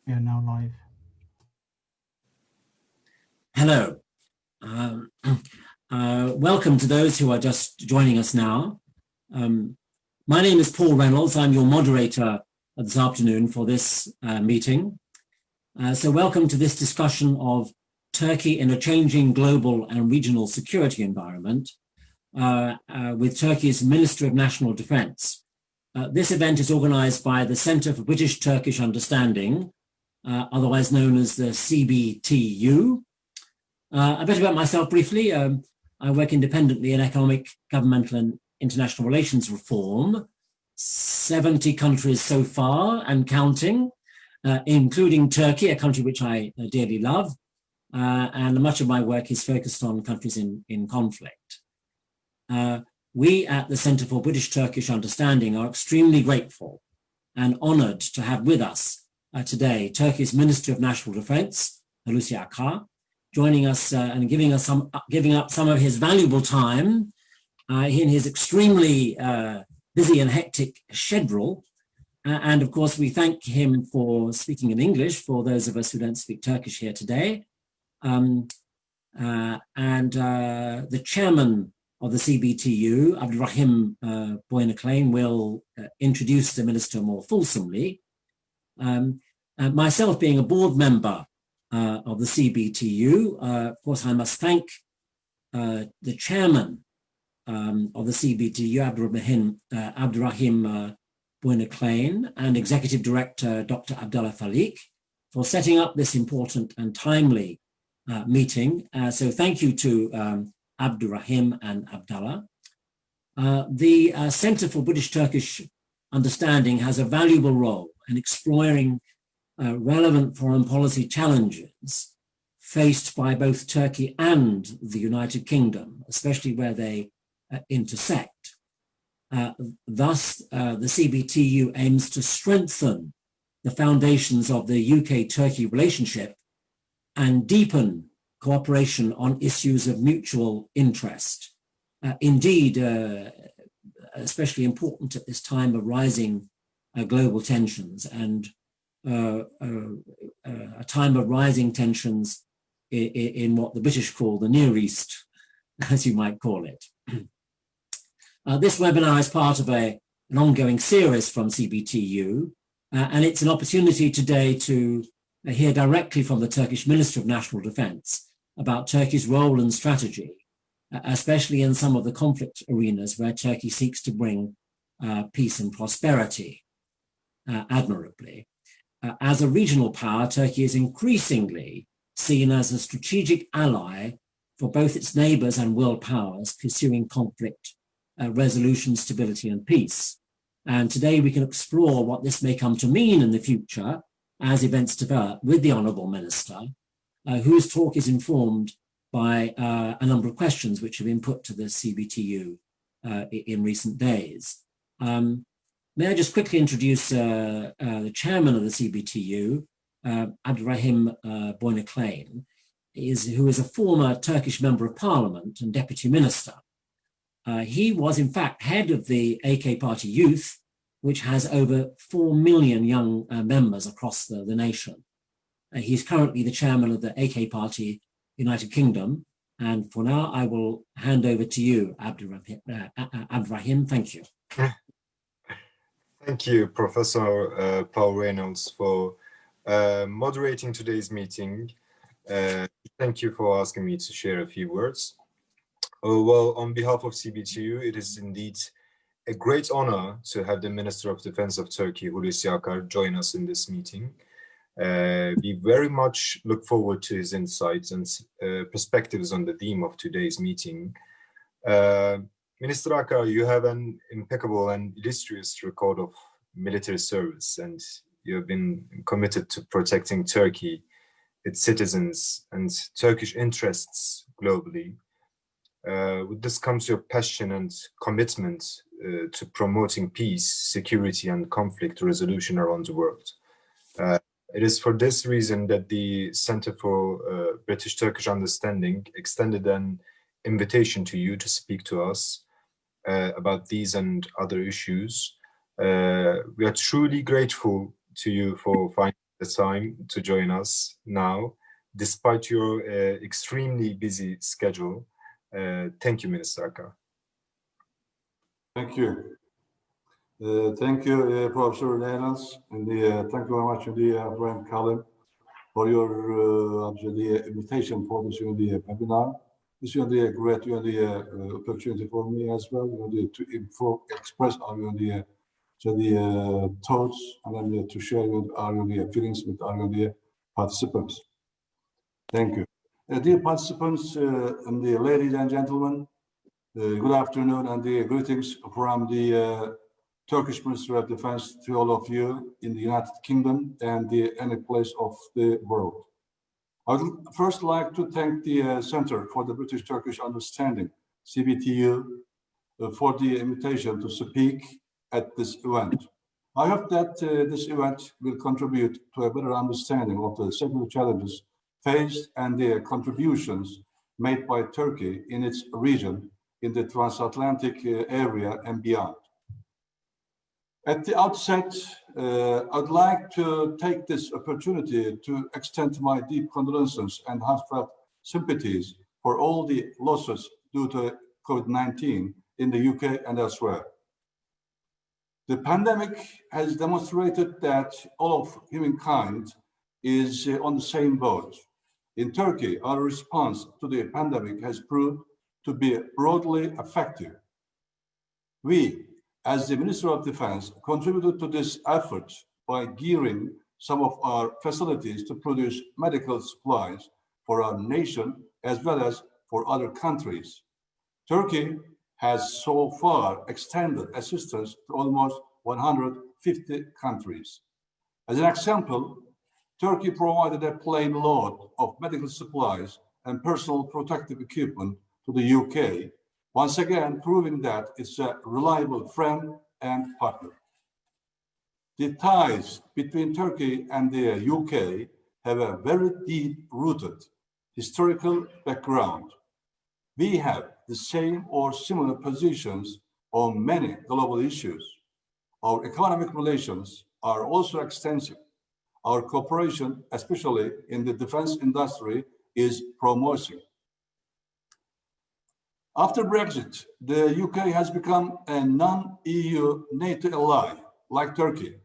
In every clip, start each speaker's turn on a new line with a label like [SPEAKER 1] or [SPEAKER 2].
[SPEAKER 1] We are now live.
[SPEAKER 2] Hello. Welcome to those who are just joining us now. My name is Paul Reynolds. I'm your moderator this afternoon for this meeting. So welcome to this discussion of Turkey in a changing global and regional security environment with Turkey's Minister of National Defense. This event is organized by the Center for British-Turkish Understanding, otherwise known as the CBTU. A bit about myself briefly. I work independently in economic, governmental and international relations reform, 70 countries so far and counting, including Turkey, a country which I dearly love. And much of my work is focused on countries in conflict. We at the Center for British-Turkish Understanding are extremely grateful and honored to have with us today Turkey's Minister of National Defense, Hulusi Akar, joining us and giving up some of his valuable time in his extremely busy and hectic schedule. And of course, we thank him for speaking in English for those of us who don't speak Turkish here today. The chairman of the CBTU, Abdurrahim Boyner-Klein, will introduce the minister more fulsomely. Myself being a board member of the CBTU, of course, I must thank the chairman of the CBTU, Abdurrahim Boyner-Klein, and executive director, Dr. Abdullah Falik, for setting up this important and timely meeting. So thank you to Abdurrahim and Abdullah. The Center for British-Turkish Understanding has a valuable role in exploring relevant foreign policy challenges faced by both Turkey and the United Kingdom, especially where they intersect. Thus, the CBTU aims to strengthen the foundations of the UK-Turkey relationship and deepen cooperation on issues of mutual interest. Indeed, especially important at this time of rising global tensions and a time of rising tensions in what the British call the Near East, as you might call it. This webinar is part of an ongoing series from CBTU, and it's an opportunity today to hear directly from the Turkish Minister of National Defense about Turkey's role and strategy, especially in some of the conflict arenas where Turkey seeks to bring peace and prosperity admirably. As a regional power, Turkey is increasingly seen as a strategic ally for both its neighbors and world powers pursuing conflict resolution, stability, and peace. And today we can explore what this may come to mean in the future as events develop with the Honourable Minister, whose talk is informed by a number of questions which have been put to the CBTU in recent days. May I just quickly introduce the chairman of the CBTU, Abdurrahim Boyner-Klein, who is a former Turkish member of parliament and deputy minister. He was in fact head of the AK Party Youth, which has over 4 million young members across the nation. He's currently the chairman of the AK Party United Kingdom. And for now, I will hand over to you, Abdurrahim. Thank you.
[SPEAKER 3] Thank you, Professor Paul Reynolds, for moderating today's meeting. Thank you for asking me to share a few words. Well, on behalf of CBTU, it is indeed a great honor to have the Minister of Defense of Turkey, Hulusi Akar, join us in this meeting. We very much look forward to his insights and perspectives on the theme of today's meeting. Minister Akar, you have an impeccable and illustrious record of military service, and you have been committed to protecting Turkey, its citizens, and Turkish interests globally. With this comes your passion and commitment to promoting peace, security, and conflict resolution around the world. It is for this reason that the Center for British-Turkish Understanding extended an invitation to you to speak to us about these and other issues. We are truly grateful to you for finding the time to join us now, despite your extremely busy schedule. Thank you, Minister Akar.
[SPEAKER 1] Thank you. Thank you, Professor Nederlands, and thank you very much, Brian Cullen, for your invitation for this webinar. This is a great opportunity for me as well, to express our thoughts and then to share with our feelings with our participants. Thank you. Dear participants and the ladies and gentlemen, good afternoon and the greetings from the Turkish Ministry of Defense to all of you in the United Kingdom and any place of the world. I would first like to thank the Center for the British-Turkish Understanding, CBTU, for the invitation to speak at this event. I hope that this event will contribute to a better understanding of the security challenges faced and the contributions made by Turkey in its region, in the transatlantic area and beyond. At the outset, I'd like to take this opportunity to extend my deep condolences and heartfelt sympathies for all the losses due to COVID-19 in the UK and elsewhere. The pandemic has demonstrated that all of humankind is on the same boat. In Turkey, our response to the pandemic has proved to be broadly effective. We, as the Ministry of Defense, contributed to this effort by gearing some of our facilities to produce medical supplies for our nation as well as for other countries. Turkey has so far extended assistance to almost 150 countries. As an example, Turkey provided a plane load of medical supplies and personal protective equipment to the UK, once again proving that it's a reliable friend and partner. The ties between Turkey and the UK have a very deep-rooted historical background. We have the same or similar positions on many global issues. Our economic relations are also extensive. Our cooperation, especially in the defense industry, is promising. After Brexit, the UK has become a non-EU NATO ally, like Turkey.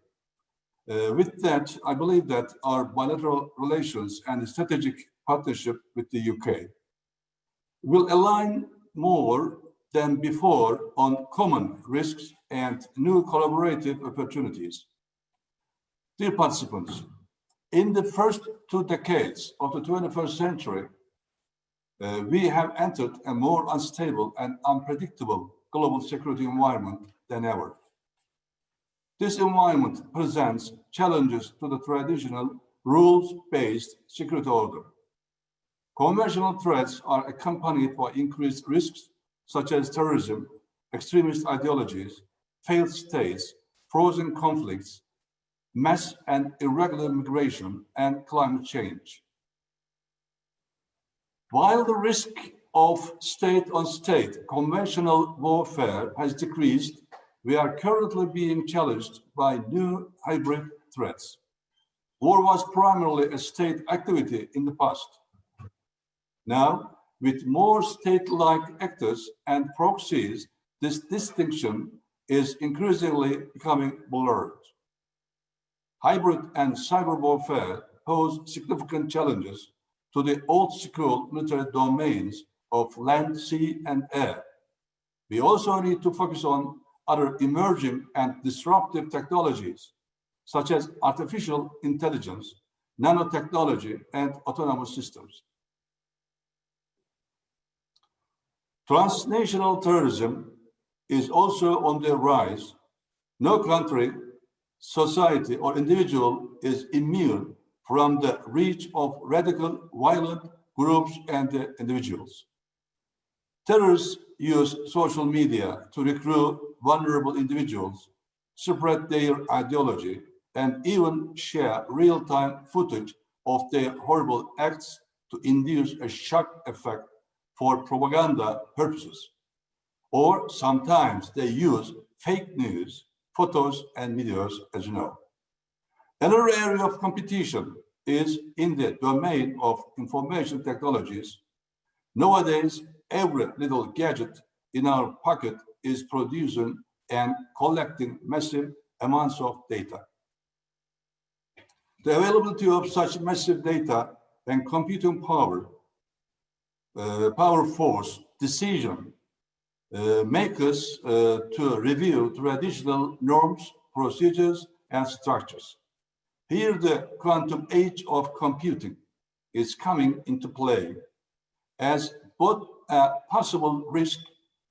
[SPEAKER 1] With that, I believe that our bilateral relations and strategic partnership with the UK will align more than before on common risks and new collaborative opportunities. Dear participants, in the first 2 decades of the 21st century, we have entered a more unstable and unpredictable global security environment than ever. This environment presents challenges to the traditional rules-based security order. Conventional threats are accompanied by increased risks such as terrorism, extremist ideologies, failed states, frozen conflicts, mass and irregular migration, and climate change. While the risk of state-on-state conventional warfare has decreased, we are currently being challenged by new hybrid threats. War was primarily a state activity in the past. Now, with more state-like actors and proxies, this distinction is increasingly becoming blurred. Hybrid and cyber warfare pose significant challenges to the old-school military domains of land, sea, and air. We also need to focus on other emerging and disruptive technologies, such as artificial intelligence, nanotechnology, and autonomous systems. Transnational terrorism is also on the rise. No country, society, or individual is immune from the reach of radical, violent groups and individuals. Terrorists use social media to recruit vulnerable individuals, spread their ideology, and even share real-time footage of their horrible acts to induce a shock effect for propaganda purposes. Or sometimes they use fake news, photos, and videos, as you know. Another area of competition is in the domain of information technologies. Nowadays, every little gadget in our pocket is producing and collecting massive amounts of data. The availability of such massive data and computing power, power force decision make us to review traditional norms, procedures, and structures. Here, the quantum age of computing is coming into play as both a possible risk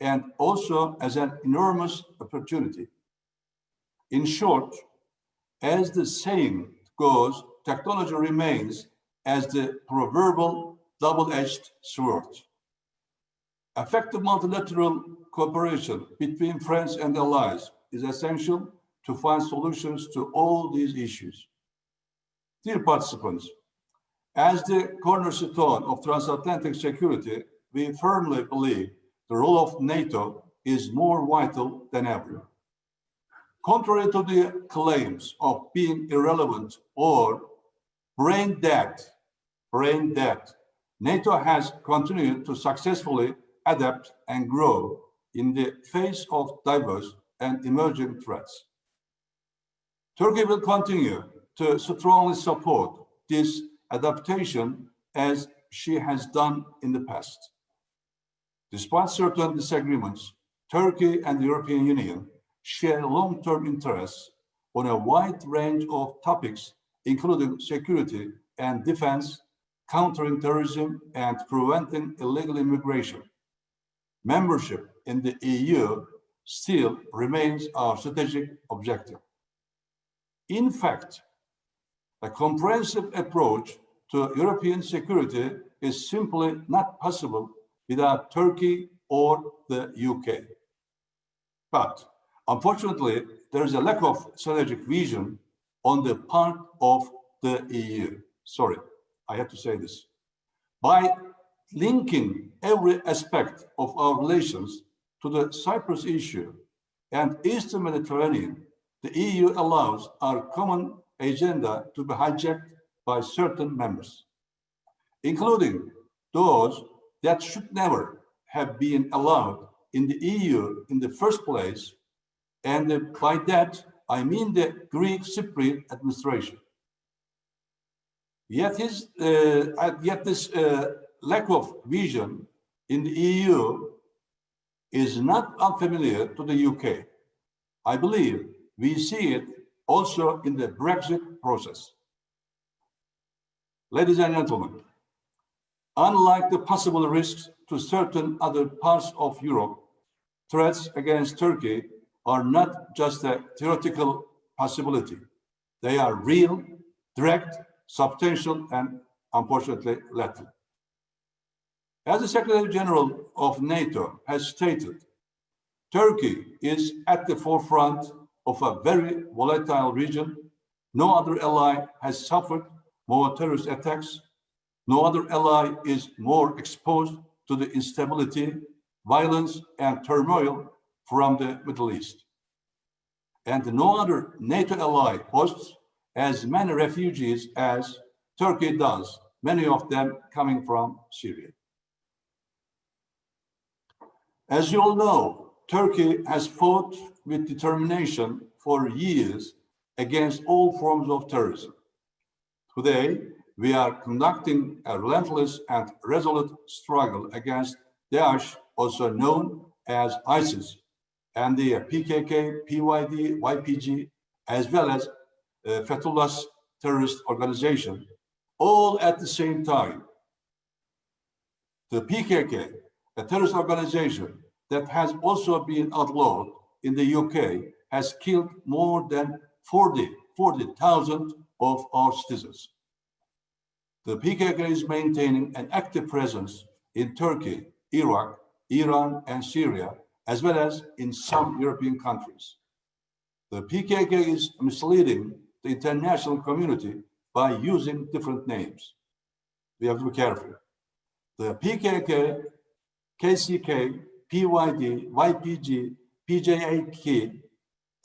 [SPEAKER 1] and also as an enormous opportunity. In short, as the saying goes, technology remains as the proverbial double-edged sword. Effective multilateral cooperation between friends and allies is essential to find solutions to all these issues. Dear participants, as the cornerstone of transatlantic security, we firmly believe the role of NATO is more vital than ever. Contrary to the claims of being irrelevant or brain dead, NATO has continued to successfully adapt and grow in the face of diverse and emerging threats. Turkey will continue to strongly support this adaptation as she has done in the past. Despite certain disagreements, Turkey and the European Union share long-term interests on a wide range of topics, including security and defense, countering terrorism, and preventing illegal immigration. Membership in the EU still remains our strategic objective. In fact, a comprehensive approach to European security is simply not possible without Turkey or the UK. But unfortunately, there is a lack of strategic vision on the part of the EU. Sorry, I have to say this. By linking every aspect of our relations to the Cyprus issue and Eastern Mediterranean, the EU allows our common agenda to be hijacked by certain members, including those that should never have been allowed in the EU in the first place, and by that I mean the Greek Cypriot administration. Yet this lack of vision in the EU is not unfamiliar to the UK. I believe we see it also in the Brexit process. Ladies and gentlemen, unlike the possible risks to certain other parts of Europe, threats against Turkey are not just a theoretical possibility. They are real, direct, substantial, and unfortunately lethal. As the Secretary General of NATO has stated, Turkey is at the forefront of a very volatile region. No other ally has suffered more terrorist attacks. No other ally is more exposed to the instability, violence, and turmoil from the Middle East. And no other NATO ally hosts as many refugees as Turkey does, many of them coming from Syria. As you all know, Turkey has fought with determination for years against all forms of terrorism. Today, we are conducting a relentless and resolute struggle against Daesh, also known as ISIS, and the PKK, PYD, YPG, as well as Fethullah's terrorist organization, all at the same time. The PKK, a terrorist organization that has also been outlawed in the UK, has killed more than 40,000 of our citizens. The PKK is maintaining an active presence in Turkey, Iraq, Iran, and Syria, as well as in some European countries. The PKK is misleading the international community by using different names. We have to be careful. The PKK, KCK, PYD, YPG, PJAK,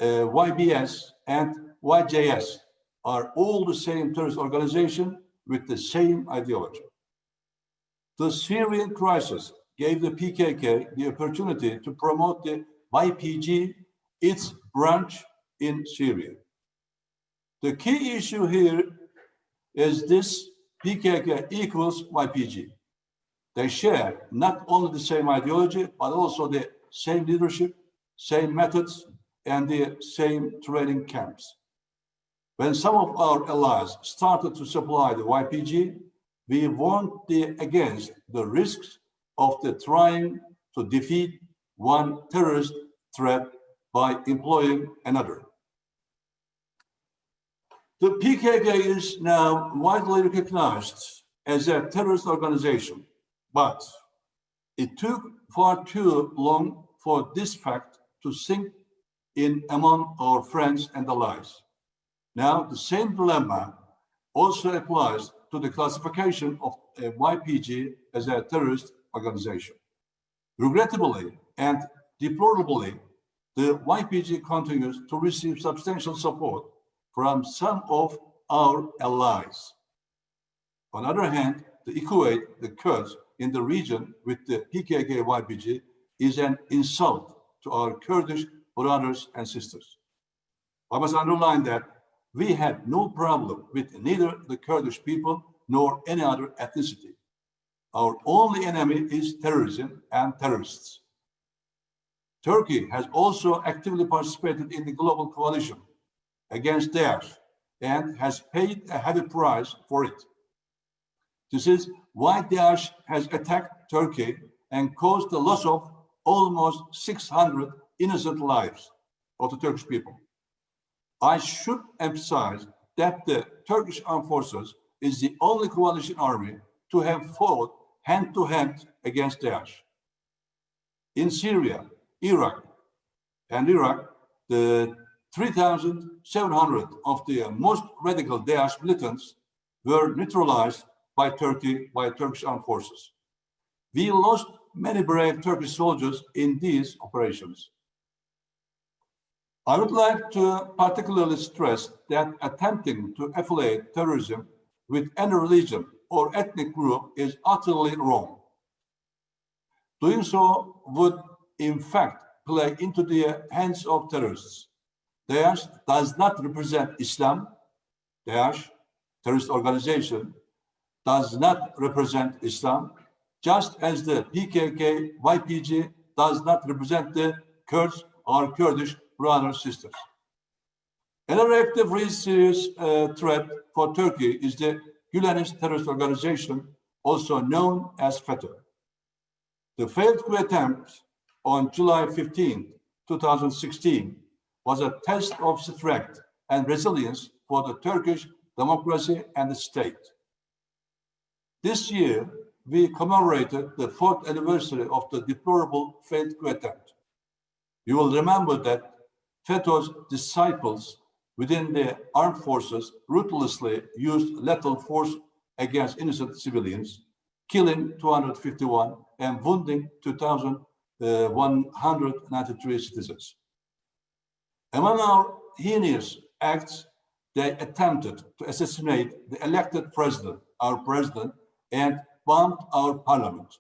[SPEAKER 1] YBS, and YJS are all the same terrorist organization with the same ideology. The Syrian crisis gave the PKK the opportunity to promote the YPG, its branch in Syria. The key issue here is this: PKK equals YPG. They share not only the same ideology, but also the same leadership, same methods, and the same training camps. When some of our allies started to supply the YPG, we warned against the risks of trying to defeat one terrorist threat by employing another. The PKK is now widely recognized as a terrorist organization, but it took far too long for this fact to sink in among our friends and allies. Now, the same dilemma also applies to the classification of a YPG as a terrorist organization. Regrettably and deplorably, the YPG continues to receive substantial support from some of our allies. On the other hand, to equate the Kurds in the region with the PKK-YPG is an insult to our Kurdish brothers and sisters. I must underline that we had no problem with neither the Kurdish people nor any other ethnicity. Our only enemy is terrorism and terrorists. Turkey has also actively participated in the global coalition against Daesh and has paid a heavy price for it. This is why Daesh has attacked Turkey and caused the loss of almost 600 innocent lives of the Turkish people. I should emphasize that the Turkish armed forces is the only coalition army to have fought hand-to-hand against Daesh. In Syria, Iraq, the 3,700 of the most radical Daesh militants were neutralized by Turkish armed forces. We lost many brave Turkish soldiers in these operations. I would like to particularly stress that attempting to affiliate terrorism with any religion or ethnic group is utterly wrong. Doing so would, in fact, play into the hands of terrorists. Daesh does not represent Islam. Daesh, terrorist organization, does not represent Islam, just as the PKK, YPG does not represent the Kurds or Kurdish brothers and sisters. Another active, really serious threat for Turkey is the Gülenist terrorist organization, also known as FETÖ. The failed coup attempt on July 15, 2016, was a test of strength and resilience for the Turkish democracy and the state. This year, we commemorated the 4th anniversary of the deplorable failed coup attempt. You will remember that FETÖ's disciples within the armed forces ruthlessly used lethal force against innocent civilians, killing 251 and wounding 2,193 citizens. Among our heinous acts, they attempted to assassinate the elected president, our president, and bombed our parliament.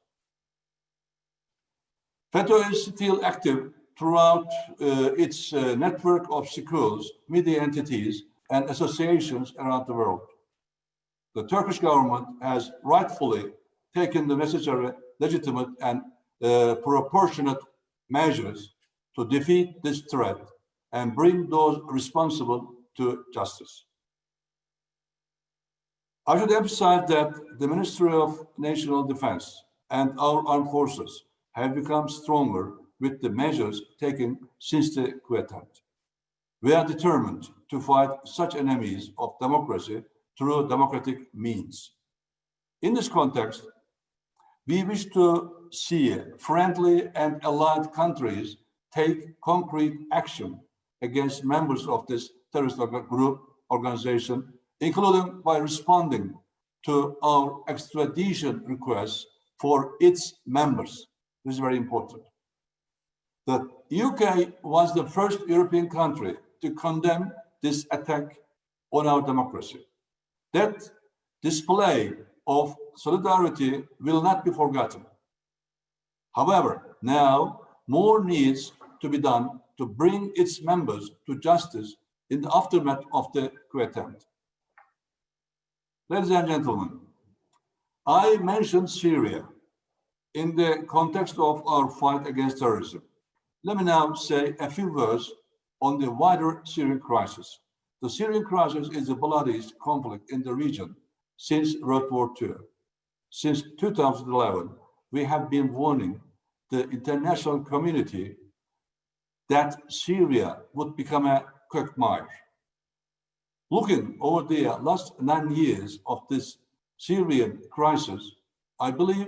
[SPEAKER 1] FETÖ is still active throughout its network of schools, media entities, and associations around the world. The Turkish government has rightfully taken the necessary, legitimate, and proportionate measures to defeat this threat and bring those responsible to justice. I should emphasize that the Ministry of National Defense and our armed forces have become stronger with the measures taken since the coup attempt. We are determined to fight such enemies of democracy through democratic means. In this context, we wish to see friendly and allied countries take concrete action against members of this terrorist group organization, including by responding to our extradition requests for its members. This is very important. The UK was the first European country to condemn this attack on our democracy. That display of solidarity will not be forgotten. However, now more needs to be done to bring its members to justice in the aftermath of the coup attempt. Ladies and gentlemen, I mentioned Syria in the context of our fight against terrorism. Let me now say a few words on the wider Syrian crisis. The Syrian crisis is the bloodiest conflict in the region since World War II. Since 2011, we have been warning the international community that Syria would become a quagmire. Looking over the last 9 years of this Syrian crisis, I believe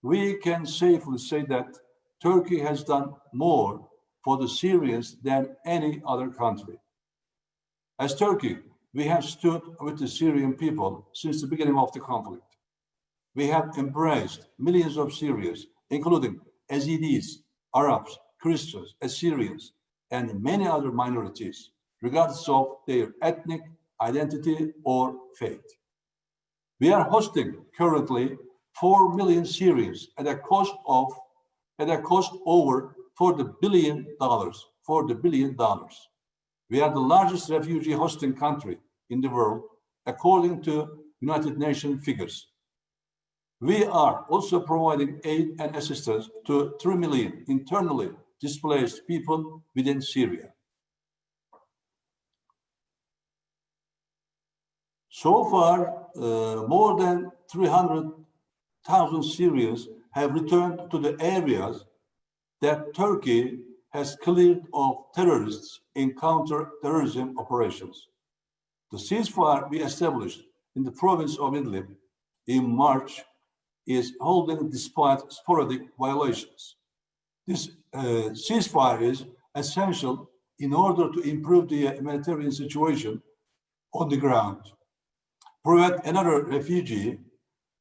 [SPEAKER 1] we can safely say that Turkey has done more for the Syrians than any other country. As Turkey, we have stood with the Syrian people since the beginning of the conflict. We have embraced millions of Syrians, including Yazidis, Arabs, Christians, Assyrians, and many other minorities, regardless of their ethnic identity or faith. We are hosting currently 4 million Syrians at a cost over $40 billion. We are the largest refugee hosting country in the world, according to United Nations figures. We are also providing aid and assistance to 3 million internally displaced people within Syria. So far, more than 300,000 Syrians have returned to the areas that Turkey has cleared of terrorists in counter-terrorism operations. The ceasefire we established in the province of Idlib in March is holding despite sporadic violations. This ceasefire is essential in order to improve the humanitarian situation on the ground, prevent another refugee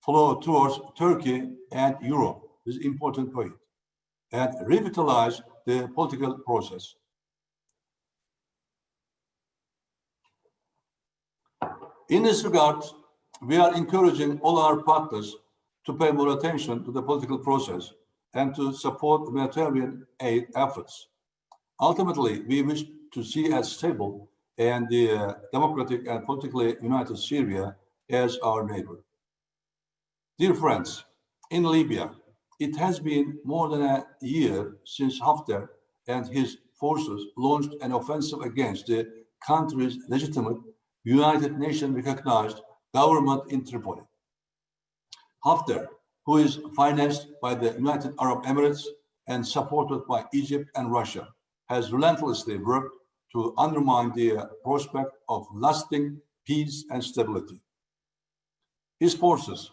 [SPEAKER 1] flow towards Turkey and Europe, this is an important point, and revitalize the political process. In this regard, we are encouraging all our partners to pay more attention to the political process and to support humanitarian aid efforts. Ultimately, we wish to see a stable and democratic and politically united Syria as our neighbor. Dear friends, in Libya, it has been more than a year since Haftar and his forces launched an offensive against the country's legitimate United Nations recognized government in Tripoli. Haftar, who is financed by the United Arab Emirates and supported by Egypt and Russia, has relentlessly worked to undermine the prospect of lasting peace and stability. His forces,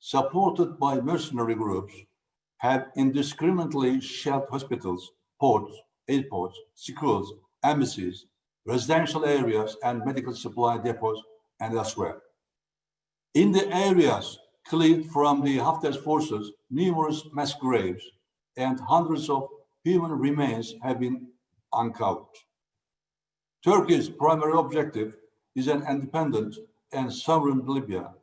[SPEAKER 1] supported by mercenary groups, have indiscriminately shelled hospitals, ports, airports, schools, embassies, residential areas, and medical supply depots, and elsewhere. In the areas cleared from the Haftar's forces, numerous mass graves and hundreds of human remains have been uncovered. Turkey's primary objective is an independent and sovereign Libya,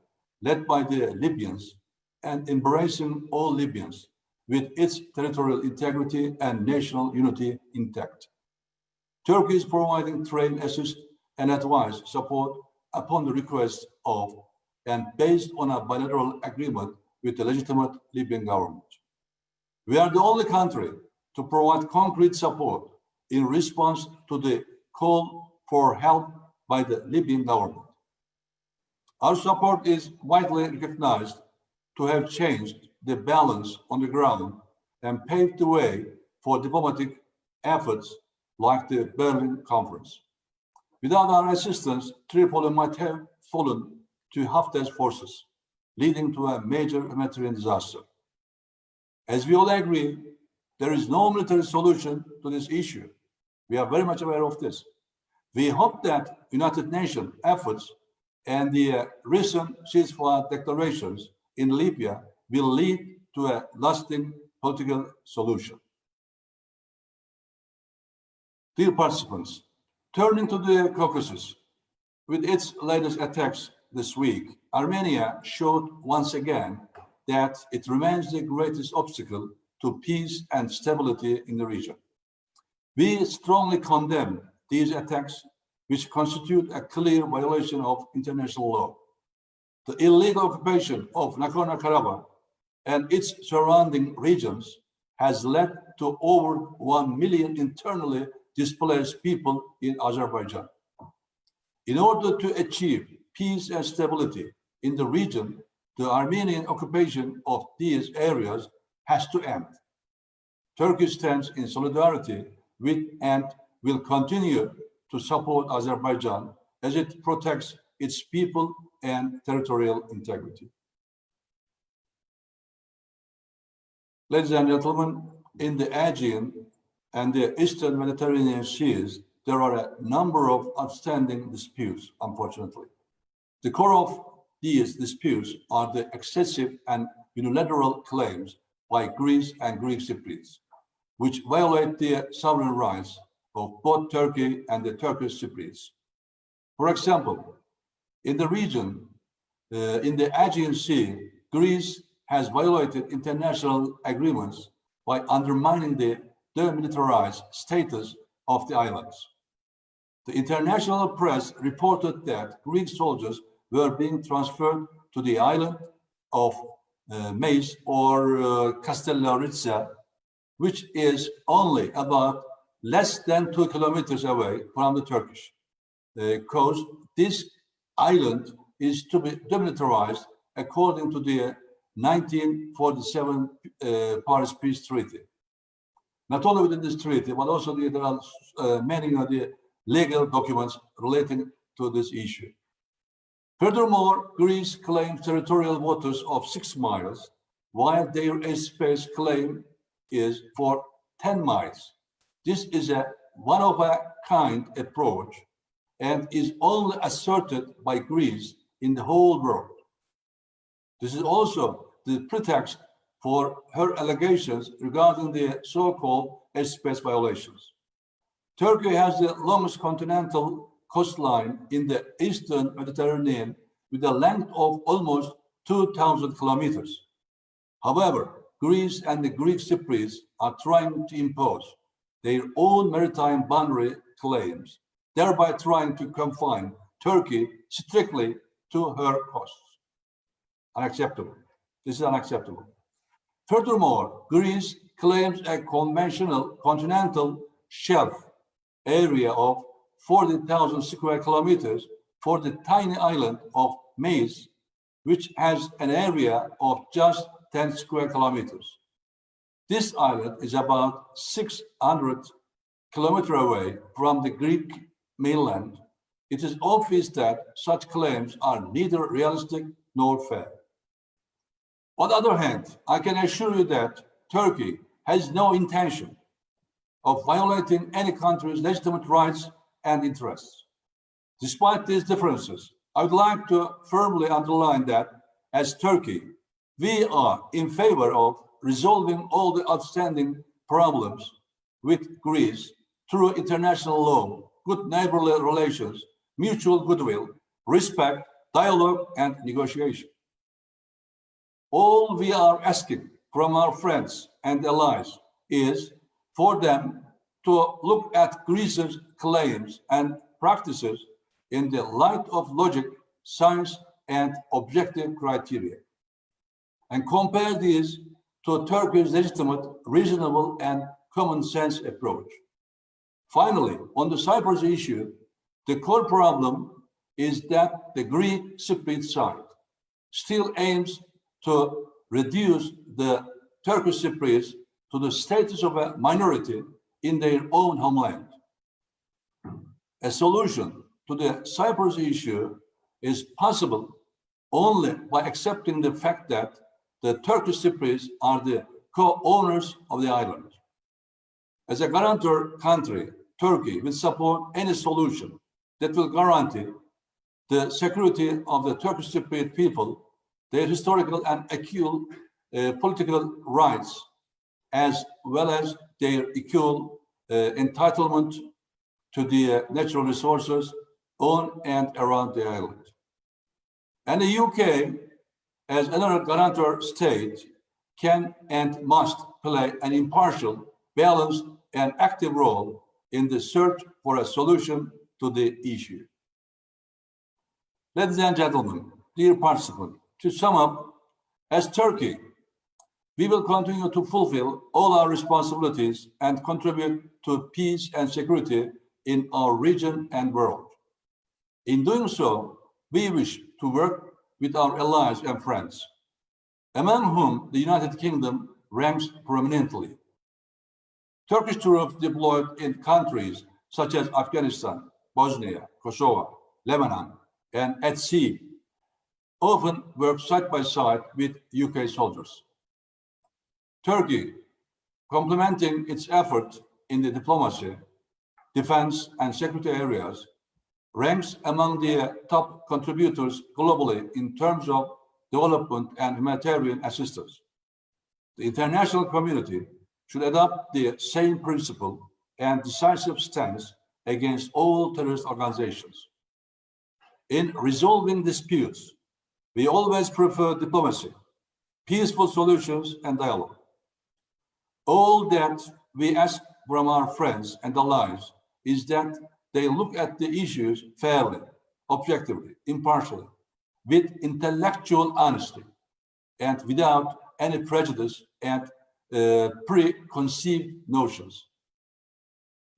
[SPEAKER 1] led by the Libyans and embracing all Libyans, with its territorial integrity and national unity intact. Turkey is providing trade assist and advice support upon the request of and based on a bilateral agreement with the legitimate Libyan government. We are the only country to provide concrete support in response to the call for help by the Libyan government. Our support is widely recognized to have changed the balance on the ground and paved the way for diplomatic efforts like the Berlin Conference. Without our assistance, Tripoli might have fallen to Haftar's forces, leading to a major humanitarian disaster. As we all agree, there is no military solution to this issue. We are very much aware of this. We hope that United Nations efforts and the recent ceasefire declarations in Libya will lead to a lasting political solution. Dear participants, turning to the Caucasus, With its latest attacks this week, Armenia showed once again that it remains the greatest obstacle to peace and stability in the region. We strongly condemn these attacks, which constitute a clear violation of international law. The illegal occupation of Nagorno-Karabakh and its surrounding regions has led to over 1 million internally displaced people in Azerbaijan. In order to achieve peace and stability in the region, the Armenian occupation of these areas has to end. Turkey stands in solidarity with and will continue to support Azerbaijan as it protects its people and territorial integrity. Ladies and gentlemen, in the Aegean and the Eastern Mediterranean seas, there are a number of outstanding disputes, unfortunately. The core of these disputes are the excessive and unilateral claims by Greece and Greek Cypriots, which violate the sovereign rights of both Turkey and the Turkish Cypriots. For example, in the region, in the Aegean Sea, Greece has violated international agreements by undermining the demilitarized status of the islands. The international press reported that Greek soldiers were being transferred to the island of Mace or Castellarica, which is only about less than 2 kilometers away from the Turkish coast. This island is to be demilitarized according to the 1947 Paris Peace Treaty. Not only within this treaty, but also there are many of the legal documents relating to this issue. Furthermore, Greece claims territorial waters of 6 miles, while their airspace claim is for 10 miles. This is a one-of-a-kind approach and is only asserted by Greece in the whole world. This is also the pretext for her allegations regarding the so-called airspace violations. Turkey has the longest continental coastline in the Eastern Mediterranean with a length of almost 2,000 kilometers. However, Greece and the Greek Cypriots are trying to impose their own maritime boundary claims, thereby trying to confine Turkey strictly to her coasts. Unacceptable. This is unacceptable. Furthermore, Greece claims a conventional continental shelf area of 40,000 square kilometers for the tiny island of Mace, which has an area of just 10 square kilometers. This island is about 600 kilometers away from the Greek mainland. It is obvious that such claims are neither realistic nor fair. On the other hand, I can assure you that Turkey has no intention of violating any country's legitimate rights and interests. Despite these differences, I would like to firmly underline that as Turkey, we are in favor of resolving all the outstanding problems with Greece through international law, good neighborly relations, mutual goodwill, respect, dialogue, and negotiation. All we are asking from our friends and allies is for them to look at Greece's claims and practices in the light of logic, science, and objective criteria, and compare these to Turkey's legitimate, reasonable, and common sense approach. Finally, on the Cyprus issue, the core problem is that the Greek Cypriot side still aims to reduce the Turkish Cypriots to the status of a minority in their own homeland. A solution to the Cyprus issue is possible only by accepting the fact that the Turkish Cypriots are the co-owners of the island. As a guarantor country, Turkey will support any solution that will guarantee the security of the Turkish Cypriot people, their historical and equal political rights, as well as their equal entitlement to the natural resources, on and around the island. And the UK, as another guarantor state, can and must play an impartial, balanced, and active role in the search for a solution to the issue. Ladies and gentlemen, dear participants, to sum up, as Turkey, we will continue to fulfill all our responsibilities and contribute to peace and security in our region and world. In doing so, we wish to work with our allies and friends, among whom the United Kingdom ranks prominently. Turkish troops deployed in countries such as Afghanistan, Bosnia, Kosovo, Lebanon, and at sea often work side by side with UK soldiers. Turkey, complementing its efforts in the diplomacy, defense, and security areas, ranks among the top contributors globally in terms of development and humanitarian assistance. The international community should adopt the same principle and decisive stance against all terrorist organizations. In resolving disputes, we always prefer diplomacy, peaceful solutions, and dialogue. All that we ask from our friends and allies is that they look at the issues fairly, objectively, impartially, with intellectual honesty, and without any prejudice and preconceived notions.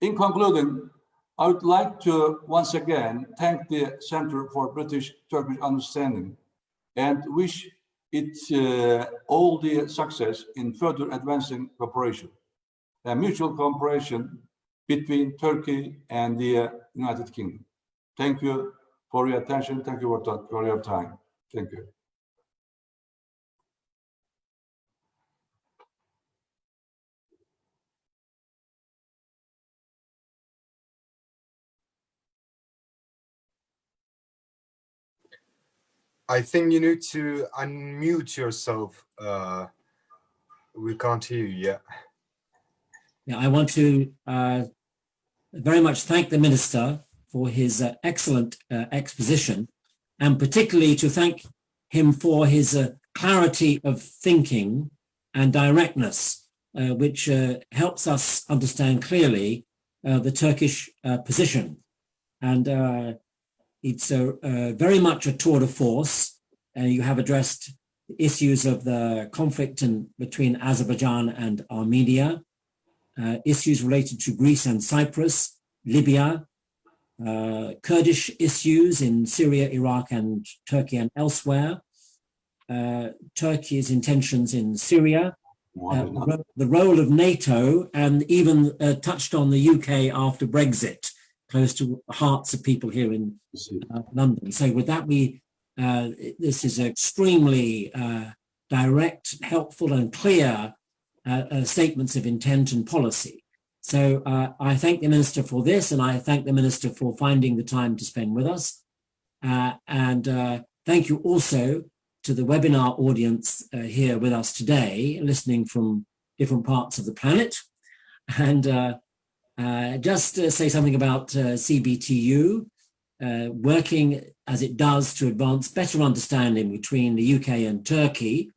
[SPEAKER 1] In concluding, I would like to once again thank the Center for British-Turkish Understanding and wish it all the success in further advancing cooperation and mutual cooperation between Turkey and the United Kingdom. Thank you for your attention. Thank you for your time. Thank you.
[SPEAKER 3] I think you need to unmute yourself. We can't hear you yet.
[SPEAKER 2] Yeah, I want to very much thank the Minister for his excellent exposition, and particularly to thank him for his clarity of thinking and directness, which helps us understand clearly the Turkish position. And it's very much a tour de force. You have addressed issues of the conflict between Azerbaijan and Armenia, issues related to Greece and Cyprus, Libya, Kurdish issues in Syria, Iraq, and Turkey and elsewhere, Turkey's intentions in Syria, the role of NATO, and even touched on the UK after Brexit, close to hearts of people here in London. So with that, this is extremely direct, helpful, and clear statements of intent and policy. So I thank the Minister for this, and I thank the Minister for finding the time to spend with us. And thank you also to the webinar audience here with us today, listening from different parts of the planet. And just to say something about CBTU, working as it does to advance better understanding between the UK and Turkey,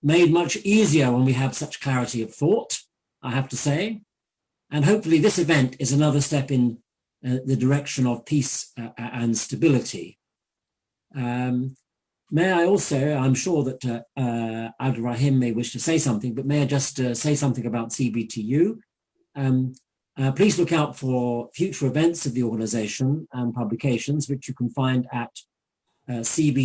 [SPEAKER 2] made much easier when we have such clarity of thought, I have to say. And hopefully this event is another step in the direction of peace and stability. May I also, I'm sure that Abdurrahim may wish to say something, but may I just say something about CBTU? Please look out for future events of the organization and publications, which you can find at cbtu.org.uk.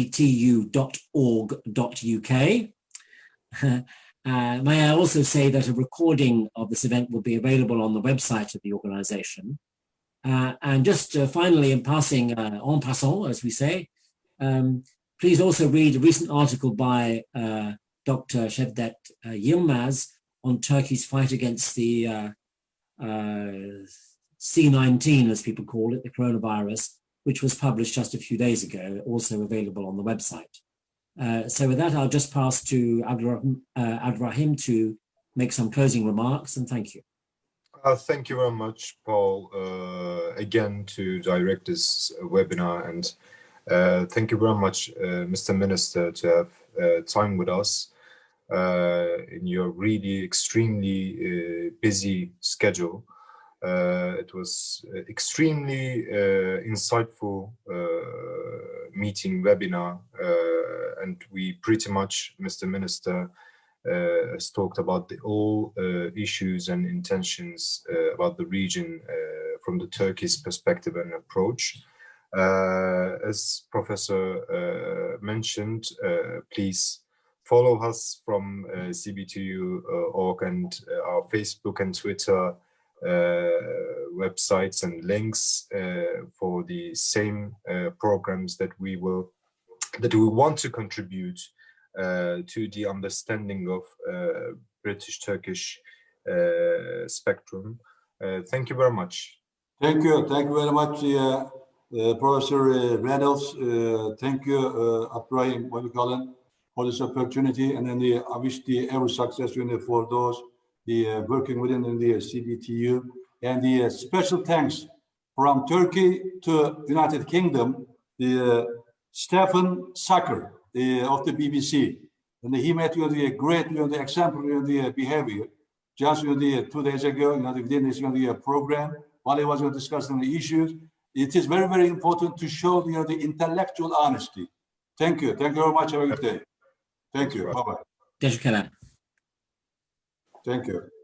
[SPEAKER 2] May I also say that a recording of this event will be available on the website of the organization. And just finally, in passing, en passant, as we say, please also read a recent article by Dr. Cevdet Yilmaz on Turkey's fight against the C-19, as people call it, the coronavirus, which was published just a few days ago, also available on the website. So with that, I'll just pass to Abdurrahim to make some closing remarks, and thank you.
[SPEAKER 3] Thank you very much, Paul. again to direct this webinar. And thank you very much, Mr. Minister, to have time with us in your really extremely busy schedule. It was extremely insightful meeting, webinar, and we pretty much, Mr. Minister, has talked about all issues and intentions about the region from the Turkey's perspective and approach. As Professor mentioned, please follow us from CBTU.org and our Facebook and Twitter websites and links for the same programs that we want to contribute to the understanding of British-Turkish spectrum. Thank you very much.
[SPEAKER 1] Thank you very much, Professor Reynolds. Thank you, Abdurrahim, what you call it, for this opportunity, and then I wish every success for those working within the CBTU, and the special thanks from Turkey to United Kingdom, Stephen Sacker of the BBC, and he made a great, exemplary behavior. Just 2 days ago, within this program, while he was discussing the issues, it is very, very important to show the intellectual honesty. Thank you very much. Have a good day. Thank you. Bye bye.
[SPEAKER 2] Teşekkürler.
[SPEAKER 1] Thank you.